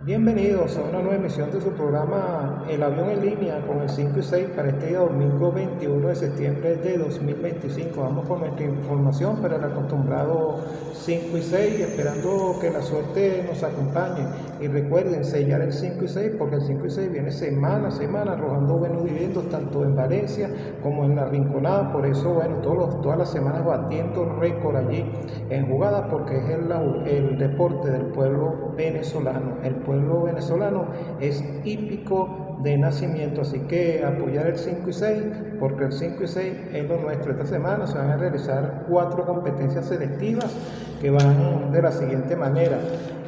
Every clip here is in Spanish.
Bienvenidos a una nueva emisión de su programa El Avión en Línea con el 5 y 6 para este día domingo 21 de septiembre de 2025. Vamos con nuestra información para el acostumbrado 5 y 6, esperando que la suerte nos acompañe. Y recuerden sellar el 5 y 6 porque el 5 y 6 viene semana a semana arrojando buenos dividendos tanto en Valencia como en la Rinconada. Por eso, todas las semanas batiendo récord allí en jugadas porque es el deporte del pueblo venezolano. El pueblo venezolano es hípico de nacimiento, así que apoyar el 5 y 6 porque el 5 y 6 es lo nuestro. Esta semana se van a realizar 4 competencias selectivas que van de la siguiente manera.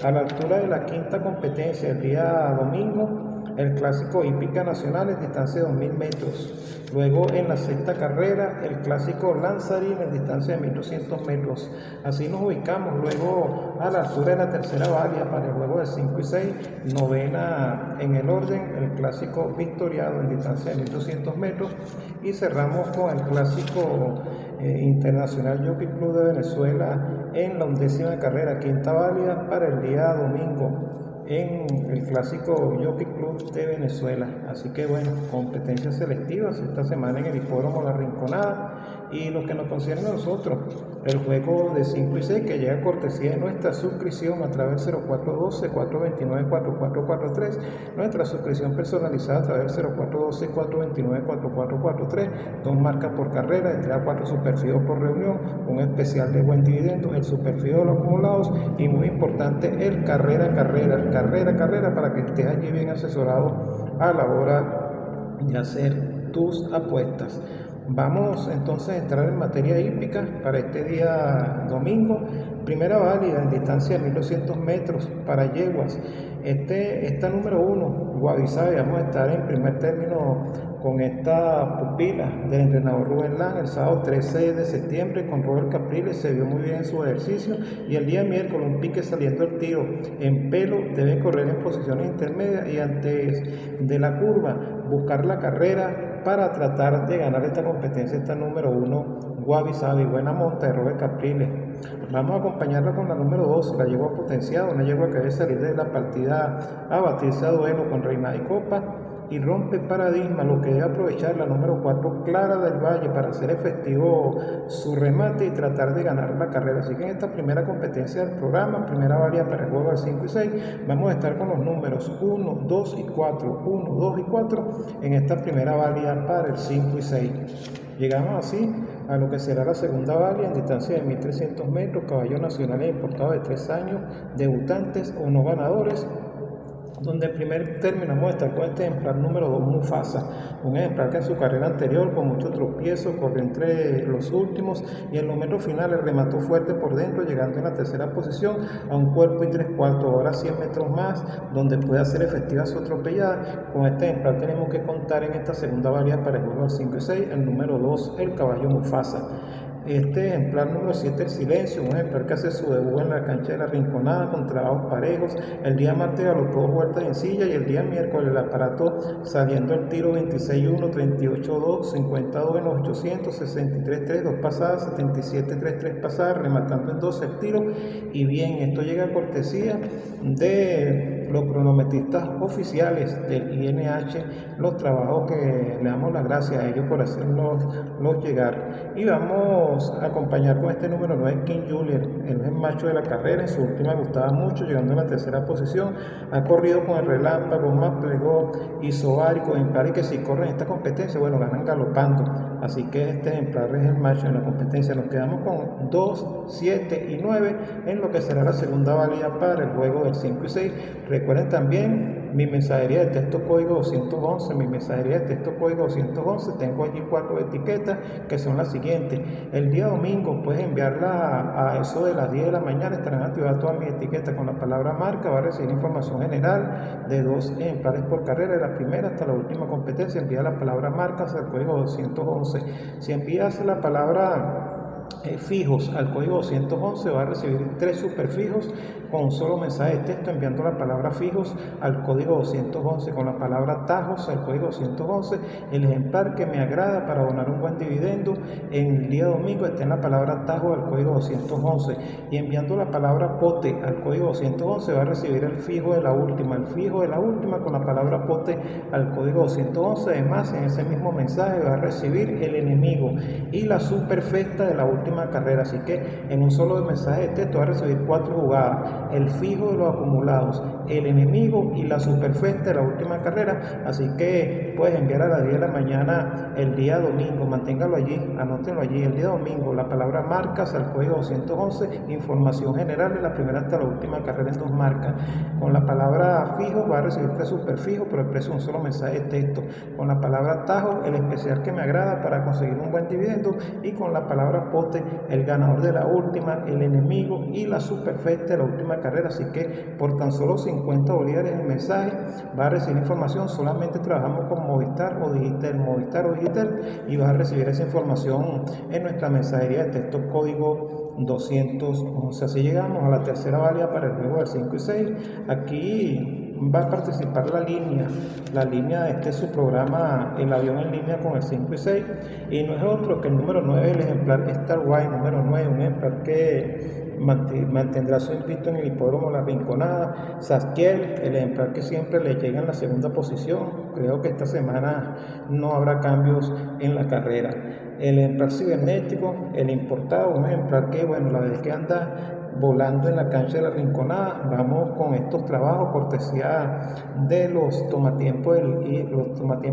A la altura de la quinta competencia, el día domingo, el clásico hípica nacional en distancia de 2000 metros. Luego en la sexta carrera, el clásico lanzarín en distancia de 1200 metros. Así nos ubicamos. Luego a la altura de la tercera valia para el juego de 5 y 6, novena en el orden, el clásico victoriado en distancia de 1200 metros. Y cerramos con el clásico internacional Jockey Club de Venezuela en la 11ª carrera, quinta válida para el día domingo en el clásico Jockey Club de Venezuela. Así que competencias selectivas esta semana en el hipódromo La Rinconada. Y lo que nos concierne a nosotros, el juego de 5 y 6 que llega a cortesía de nuestra suscripción a través del 0412-429-4443, nuestra suscripción personalizada a través del 0412-429-4443, 2 marcas por carrera, de 3 a 4 superfidos por reunión, un especial de buen dividendo, el superfido de los acumulados y muy importante el carrera para que estés allí bien asesorado a la hora de hacer tus apuestas. Vamos entonces a entrar en materia hípica para este día domingo. Primera válida en distancia de 1200 metros para yeguas. Esta número 1, Guavisabe. Vamos a estar en primer término con esta pupila del entrenador Rubén Lang el sábado 13 de septiembre con Robert Capriles. Se vio muy bien en su ejercicio. Y el día miércoles un pique saliendo el tiro en pelo. Debe correr en posiciones intermedias y antes de la curva buscar la carrera para tratar de ganar esta competencia. Esta número 1, Guavisabe, buena monta de Robert Capriles. Vamos a acompañarla con la número 2, la yegua potenciada, una yegua que debe salir de la partida a batirse a duelo con Reina de Copa y rompe paradigma, lo que debe aprovechar la número 4, Clara del Valle, para hacer efectivo su remate y tratar de ganar la carrera. Así que en esta primera competencia del programa, primera válida para el juego del 5 y 6, vamos a estar con los números 1, 2 y 4, 1, 2 y 4 en esta primera válida para el 5 y 6. Llegamos así a lo que será la segunda válida en distancia de 1300 metros, caballos nacionales importados de 3 años, debutantes o no ganadores, donde en primer término vamos a estar con este ejemplar número 2, Mufasa, un ejemplar que en su carrera anterior con mucho tropiezo corrió entre los últimos y en los metros finales remató fuerte por dentro, llegando en la tercera posición a un cuerpo y 3/4, ahora 100 metros más, donde puede hacer efectiva su atropellada. Con este ejemplar tenemos que contar en esta segunda válida para el juego del 5 y 6, el número 2, el caballo Mufasa. Este ejemplar número 7, el Silencio, un ejemplar que hace su debut en la cancha de La Rinconada con trabajos parejos. El día martes galopó 2 vueltas en silla y el día miércoles el aparato saliendo el tiro 26-1, 38-2, 52 en los 800, 63-3, 2 pasadas, 77-3, 3 pasadas, rematando en 12 el tiro. Y bien, esto llega a cortesía de los cronometristas oficiales del INH, los trabajos que le damos las gracias a ellos por hacernos llegar. Y vamos a acompañar con este número 9, King Juliet. Él es el macho de la carrera, en su última gustaba mucho, llegando en la tercera posición. Ha corrido con el Relámpago, más plegó y Sobárico, ejemplares que si corren esta competencia, ganan galopando. Así que este ejemplar es el macho en la competencia. Nos quedamos con 2, 7 y 9 en lo que será la segunda válida para el juego del 5 y 6. Recuerden también mi mensajería de texto código 211, tengo allí 4 etiquetas que son las siguientes. El día domingo puedes enviarla a eso de las 10 de la mañana, estarán activadas todas mis etiquetas con la palabra marca, va a recibir información general de 2 ejemplares por carrera, de la primera hasta la última competencia. Envía la palabra marca al código 211. Si envías la palabra fijos al código 211 va a recibir 3 superfijos con un solo mensaje de texto enviando la palabra fijos al código 211, con la palabra tajos al código 211. El ejemplar que me agrada para abonar un buen dividendo en el día domingo está en la palabra tajo al código 211, y enviando la palabra pote al código 211 va a recibir el fijo de la última, con la palabra pote al código 211. Además, en ese mismo mensaje va a recibir el enemigo y la superfecta de la última carrera. Así que en un solo mensaje de texto va a recibir 4 jugadas: el fijo de los acumulados, el enemigo y la superfecta de la última carrera. Así que puedes enviar a las 10 de la mañana el día domingo, manténgalo allí, anótenlo allí, el día domingo, la palabra marcas al código 211, información general de la primera hasta la última carrera en 2 marcas. Con la palabra fijo va a recibir 3 superfijos, pero el precio de un solo mensaje de texto. Con la palabra tajo, el especial que me agrada para conseguir un buen dividendo, y con la palabra pote, el ganador de la última, el enemigo y la superfecta de la última carrera. Así que por tan solo 50 bolívares el mensaje va a recibir información. Solamente trabajamos con Movistar o Digital, y vas a recibir esa información en nuestra mensajería de texto código 211. Así llegamos a la tercera válida para el juego del 5 y 6. Aquí va a participar la línea de este su programa, el avión en línea con el 5 y 6, y no es otro que el número 9, el ejemplar Star Wars número 9, un ejemplar que mantendrá su invicto en el hipódromo La Rinconada. Saskiel, el ejemplar que siempre le llega en la segunda posición. Creo que esta semana no habrá cambios en la carrera. El ejemplar cibernético, el importado, un ejemplar que, bueno, la vez que anda volando en la cancha de La Rinconada. Vamos con estos trabajos cortesía de los tomatiempos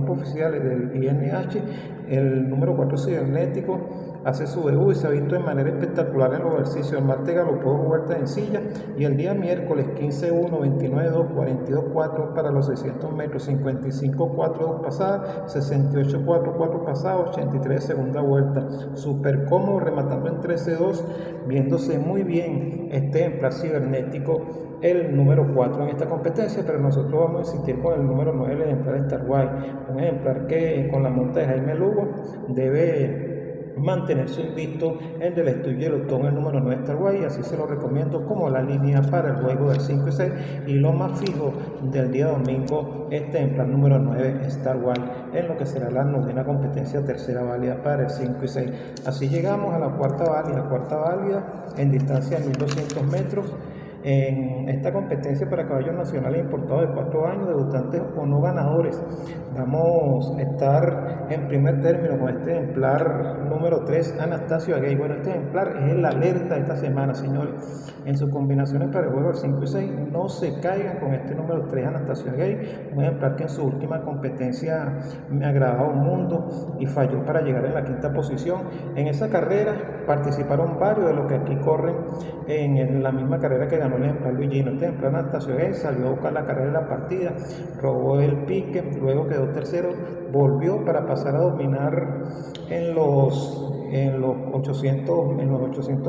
oficiales del INH. El número 4 cibernético hace su debut y se ha visto de manera espectacular en los ejercicios. El martes galopó 2 vueltas en silla, y el día miércoles 15-1, 29-2, 42-4 para los 600 metros, 55-4 2 pasadas, 68-4 4 pasadas, 83 segunda vuelta. Súper cómodo, rematando en 13-2, viéndose muy bien este ejemplar cibernético, el número 4 en esta competencia. Pero nosotros vamos a insistir con el número 9, el ejemplar Star Wars, un ejemplar que con la monta de Jaime Lugo debe mantener su invicto en del estudio y el Otón, el número 9 Star Wars, y así se lo recomiendo como la línea para el juego del 5 y 6. Y lo más fijo del día domingo, este ejemplar número 9 Star Wars, en lo que será la novena competencia, tercera válida para el 5 y 6. Así llegamos a la cuarta válida en distancia de 1200 metros. En esta competencia para caballos nacionales importados de 4 años, debutantes o no ganadores, vamos a estar en primer término con este ejemplar número 3, Anastasio Aguey. Bueno, este ejemplar es el alerta de esta semana, señores. En sus combinaciones para el juego del 5 y 6, no se caigan con este número 3, Anastasio Aguey, un ejemplar que en su última competencia me agradaba un mundo y falló para llegar en la 5ª posición. En esa carrera participaron varios de los que aquí corren en la misma carrera que ganó el ejemplar Luigino. Este ejemplar Anastasio Aguey salió a buscar la carrera de la partida, robó el pique, luego quedó tercero, volvió para pasar a dominar en los 800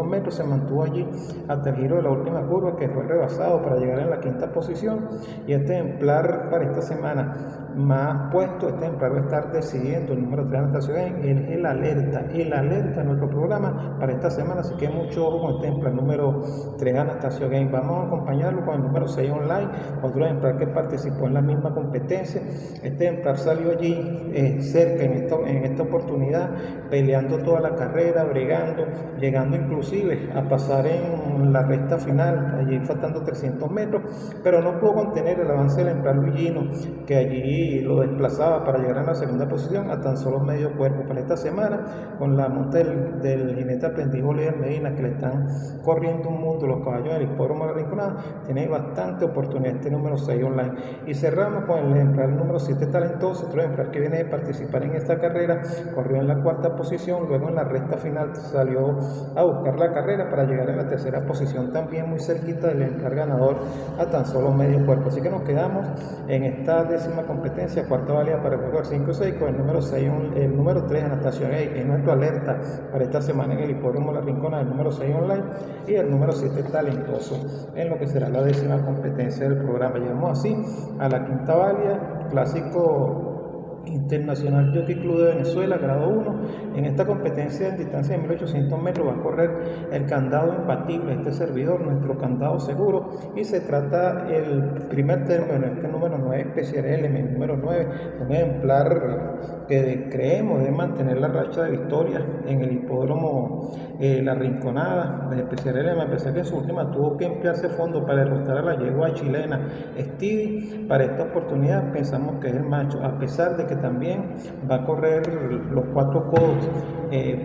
metros, se mantuvo allí hasta el giro de la última curva, que fue rebasado para llegar en la 5ª posición. Y este ejemplar para esta semana más puesto, este ejemplar va a estar decidiendo el número 3 Anastasio Aguey, es el alerta de nuestro programa para esta semana. Así que mucho ojo con este ejemplar número 3 Anastasio Aguey. Vamos a acompañarlo con el número 6 Online, otro ejemplar que participó en la misma competencia. Este ejemplar salió allí cerca en esta oportunidad, peleando toda la carrera, bregando, llegando inclusive a pasar en la recta final, allí faltando 300 metros, pero no pudo contener el avance del ejemplar Luigino, que allí lo desplazaba para llegar a la 2ª posición a tan solo medio cuerpo. Para esta semana, con la monta del jinete aprendiz Oliver Medina, que le están corriendo un mundo los caballos del hipódromo La Rinconada, tiene bastante oportunidad este número 6 Online. Y cerramos con el ejemplar número 7 Talentoso, otro ejemplar que viene de participar en esta carrera, corrió en la 4ª posición, luego en la recta final salió a buscar la carrera para llegar en la 3ª posición, también muy cerquita del ejemplar ganador a tan solo medio cuerpo. Así que nos quedamos en esta 10ª competencia, 4ª válida para el juego del 5 y 6, con el número 6, el número 3 Anastasio Aguey, que es nuestro alerta para esta semana en el hipódromo La Rincona, el número 6 Online, y el número 7 Talentoso, en lo que será la 10ª competencia del programa. Llegamos así a la 5ª válida, clásico Internacional Jockey Club de Venezuela, grado 1. En esta competencia en distancia de 1800 metros va a correr el candado imbatible, este servidor, nuestro candado seguro, y se trata el primer término, este número 9, Special Element, número 9, un ejemplar que creemos de mantener la racha de victorias en el hipódromo La Rinconada, de Special Element, a pesar que en su última tuvo que emplearse fondo para derrotar a la yegua chilena Stevie. Para esta oportunidad pensamos que es el macho, a pesar de que también va a correr los 4 codos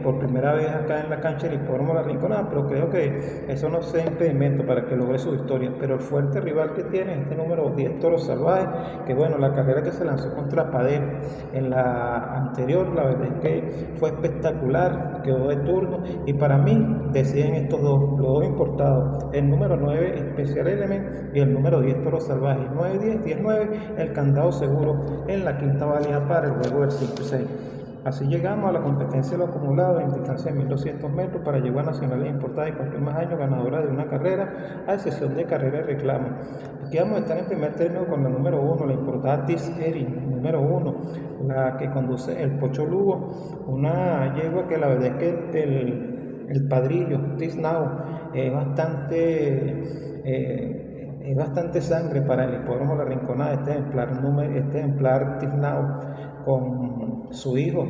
por primera vez acá en la cancha del hipódromo La Rinconada, pero creo que eso no sea impedimento para que logre su victoria. Pero el fuerte rival que tiene es este número 10, Toro Salvaje, que bueno, la carrera que se lanzó contra Padero en la anterior, la verdad es que fue espectacular, quedó de turno, y para mí deciden estos dos, los dos importados, el número 9 Special Element y el número 10 Toro Salvaje, 9-10, 10-9, el candado seguro en la quinta válida para el juego del 5 y 6. Así llegamos a la competencia de los acumulados en distancia de 1200 metros para yeguas nacionales importadas y cualquier más año ganadora de una carrera, a excepción de carrera de reclamo. Aquí vamos a estar en primer término con la número 1, la importada Tis Erin, número 1, la que conduce el Pocho Lugo, una yegua que la verdad es que el padrillo, Tis Now, es bastante sangre para el hipódromo La Rinconada, este ejemplar Tis Now, con su hijo,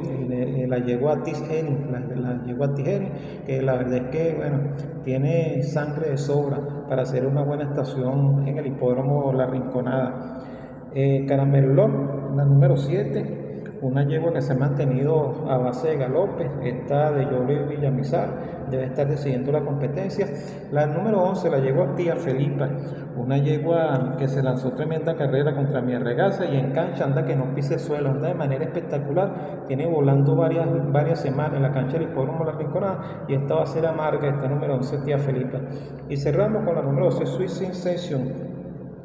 la yegua Tis Erin, la yegua Tis Erin, que la verdad es que bueno, tiene sangre de sobra para hacer una buena estación en el hipódromo La Rinconada. Caramelón, la número 7, una yegua que se ha mantenido a base de galopes, esta de Yoli Villamizar, debe estar decidiendo la competencia. La número 11, la yegua Tía Felipa, una yegua que se lanzó tremenda carrera contra mi Regaza y en cancha anda que no pise suelo, anda de manera espectacular, tiene volando varias semanas en la cancha del hipódromo La Rinconada, y esta va a ser amarga, esta número 11, Tía Felipa. Y cerramos con la número 12, Sweet Sensation,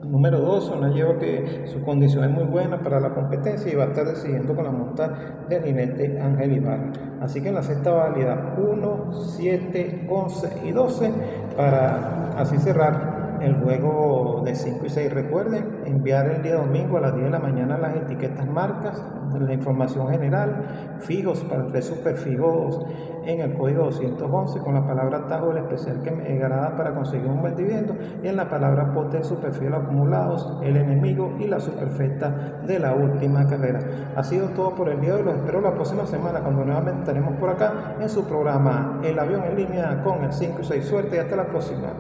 número 2, una yegua que su condición es muy buena para la competencia y va a estar decidiendo con la monta del jinete Ángel Ibarra. Así que en la sexta válida 1, 7, 11 y 12 para así cerrar el juego de 5 y 6. Recuerden enviar el día domingo a las 10 de la mañana las etiquetas marcas, la información general, fijos para 3 superfijos en el código 211 con la palabra atajo, el especial que me agrada para conseguir un buen dividendo, y en la palabra pote, superfijos acumulados, el enemigo y la superfecta de la última carrera. Ha sido todo por el día de hoy, los espero la próxima semana cuando nuevamente estaremos por acá en su programa El Avión en Línea con el 5 y 6. Suerte y hasta la próxima.